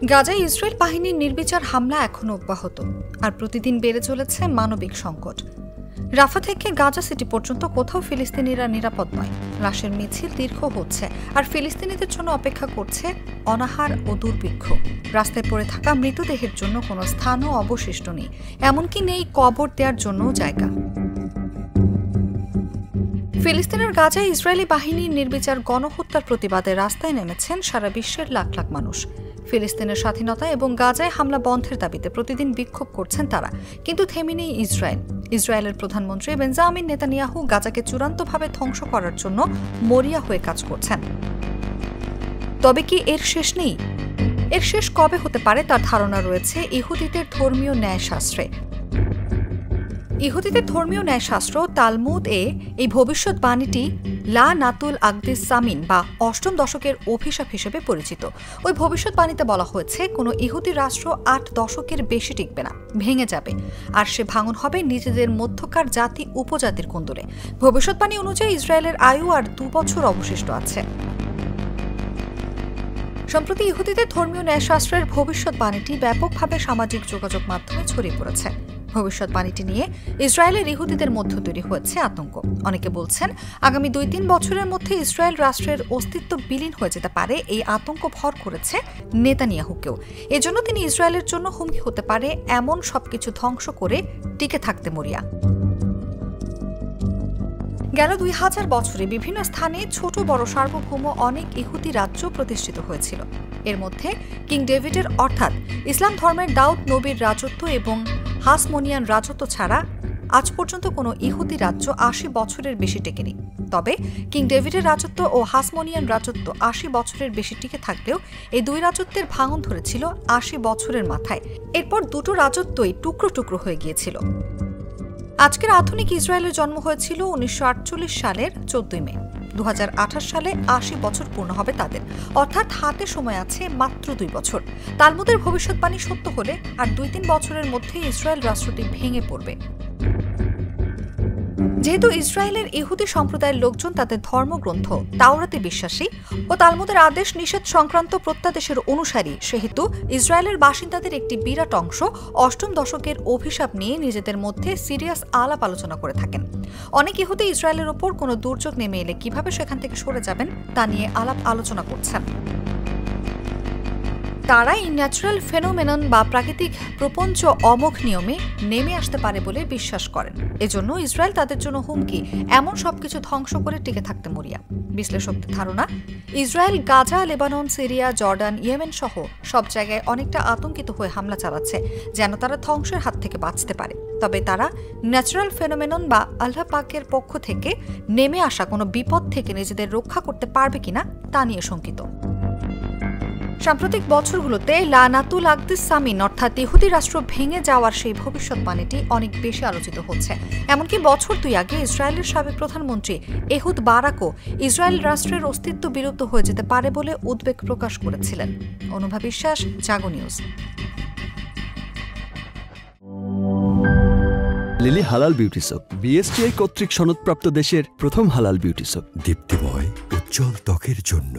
গাজায় ইসরায়েল বাহিনীর নির্বিচার হামলা এখনো অব্যাহত, আর প্রতিদিন বেড়ে চলেছে মানবিক সংকট। রাফা থেকে গাজা সিটি পর্যন্ত কোথাও ফিলিস্তিনিরা নিরাপদ নয়। লাশের মিছিল দীর্ঘ হচ্ছে, আর ফিলিস্তিনিদের জন্য অপেক্ষা করছে অনাহার ও দুর্ভিক্ষ। রাস্তায় পড়ে থাকা মৃতদেহের জন্য কোনো স্থানও অবশিষ্ট নেই, এমনকি নেই কবর দেওয়ার জন্য জায়গা। ফিলিস্তিনের গাজায় ইসরায়েলি বাহিনীর নির্বিচার গণহত্যার প্রতিবাদে রাস্তায় নেমেছেন সারা বিশ্বের লাখ লাখ মানুষ। ফিলিস্তিনের স্বাধীনতা এবং গাজায় হামলা বন্ধের দাবিতে প্রতিদিন বিক্ষোভ করছেন তারা, কিন্তু থেমে নেই ইসরায়েল। ইসরায়েলের প্রধানমন্ত্রী বেঞ্জামিন নেতানিয়াহু গাজাকে চূড়ান্তভাবে ধ্বংস করার জন্য মরিয়া হয়ে কাজ করছেন। তবে কি এর শেষ নেই? এর শেষ কবে হতে পারে তার ধারণা রয়েছে ইহুদিদের ধর্মীয় ন্যায়শাস্ত্রে। ইহুদিদের ধর্মীয় ন্যায়শাস্ত্র তালমুদ এই ভবিষ্যৎবাণীটি লা নাতুল আকদিস সামিন বা অষ্টম দশকের অভিশাপ হিসেবে পরিচিত। ওই ভবিষ্যৎবাণীতে বলা হয়েছে, কোনো ইহুদি রাষ্ট্র 8 দশকের বেশি টিকবে না, ভেঙে যাবে, আর সে ভাঙন হবে নিজেদের মধ্যকার জাতি উপজাতির কোন্দলে। ভবিষ্যৎবাণী অনুযায়ী ইসরায়েলের আয়ু আর 2 বছর অবশিষ্ট আছে। সম্প্রতি ইহুদিদের ধর্মীয় ন্যায়শাস্ত্রের ভবিষ্যৎবাণীটি ব্যাপকভাবে সামাজিক যোগাযোগ মাধ্যমে ছড়িয়ে পড়েছে। ভবিষ্যৎবাণীটি নিয়ে ইসরায়েলের ইহুদিদের মধ্যে তৈরি হয়েছে আতঙ্ক। অনেকে বলছেন, আগামী 2-3 বছরের মধ্যে ইসরায়েল রাষ্ট্রের অস্তিত্ব বিলীন হয়ে যেতে পারে। এই আতঙ্ক ভর করেছে নেতানিয়াহুকেও। এজন্য তিনি ইসরায়েলের জন্য হুমকি হতে পারে এমন সবকিছু ধ্বংস করে টিকে থাকতে মরিয়া। গেল 2000 বছরে বিভিন্ন স্থানে ছোট বড় সার্বভৌম অনেক ইহুদি রাজ্য প্রতিষ্ঠিত হয়েছিল। এর মধ্যে কিং ডেভিডের অর্থাৎ ইসলাম ধর্মের দাউদ নবীর রাজত্ব এবং হাসমোনিয়ান রাজত্ব ছাড়া আজ পর্যন্ত কোনো ইহুদি রাজ্য 80 বছরের বেশি টেকেনি। তবে কিং ডেভিডের রাজত্ব ও হাসমোনিয়ান রাজত্ব 80 বছরের বেশি টিকে থাকলেও এই দুই রাজত্বের ভাঙন ধরেছিল 80 বছরের মাথায়। এরপর দুটো রাজত্বই টুকরো টুকরো হয়ে গিয়েছিল। আজকের আধুনিক ইসরায়েলের জন্ম হয়েছিল 1948 সালের 14 মে। 2028 সালে 80 বছর পূর্ণ হবে তাদের, অর্থাৎ হাতে সময় আছে মাত্র 2 বছর। তালমুদের ভবিষ্যৎবাণী সত্য হলে আর 2-3 বছরের মধ্যে ইসরায়েল রাষ্ট্রটি ভেঙে পড়বে। যেহেতু ইসরায়েলের ইহুদি সম্প্রদায়ের লোকজন তাদের ধর্মগ্রন্থ তাওরাতে বিশ্বাসী ও তালমুদের আদেশ নিষেধ সংক্রান্ত প্রত্যাদেশের অনুসারী, সেহেতু ইসরায়েলের বাসিন্দাদের একটি বিরাট অংশ অষ্টম দশকের অভিশাপ নিয়ে নিজেদের মধ্যে সিরিয়াস আলাপ আলোচনা করে থাকেন। অনেক ইহুদি ইসরায়েলের ওপর কোনো দুর্যোগ নেমে এলে কিভাবে সেখান থেকে সরে যাবেন তা নিয়ে আলাপ আলোচনা করছেন। তারা এই ন্যাচারাল ফেনোমেনন বা প্রাকৃতিক প্রপঞ্চ অমোঘ নিয়মে নেমে আসতে পারে বলে বিশ্বাস করেন। এজন্য ইসরায়েল তাদের জন্য হুমকি এমন সবকিছু ধ্বংস করে টিকে থাকতে মরিয়া। বিশ্লেষকদের ধারণা, Israel Gaza, Lebanon, Syria, Jordan, Yemen সহ সব জায়গায় অনেকটা আতঙ্কিত হয়ে হামলা চালাচ্ছে, যেন তারা ধ্বংসের হাত থেকে বাঁচতে পারে। তবে তারা ন্যাচারাল ফেনোমেনন বা আল্লাহ পাকের পক্ষ থেকে নেমে আসা কোনো বিপদ থেকে নিজেদের রক্ষা করতে পারবে কিনা তা নিয়ে শঙ্কিত। সাম্প্রতিক বছরগুলোতে লা নাতুল আকদিস সামিন অর্থাৎ ইহুদি রাষ্ট্র ভেঙে যাওয়ার সেই ভবিষ্যৎবাণীটি অনেক বেশি আলোচিত হচ্ছে। এমনকি বছর 2 আগে ইসরায়েলের সাবেক প্রধানমন্ত্রী এহুদ বারাকও ইসরায়েল রাষ্ট্রের অস্তিত্ব বিলুপ্ত হয়ে যেতে পারে বলে উদ্বেগ প্রকাশ করেছিলেন। অনুভা বিশ্বাস, জাগো নিউজ। লিলি হালাল বিউটি সোপ, বিএসটিআই কর্তৃক সনদপ্রাপ্ত দেশের প্রথম হালাল বিউটি সোপ। দীপ্তিময় উজ্জ্বল ত্বকের জন্য।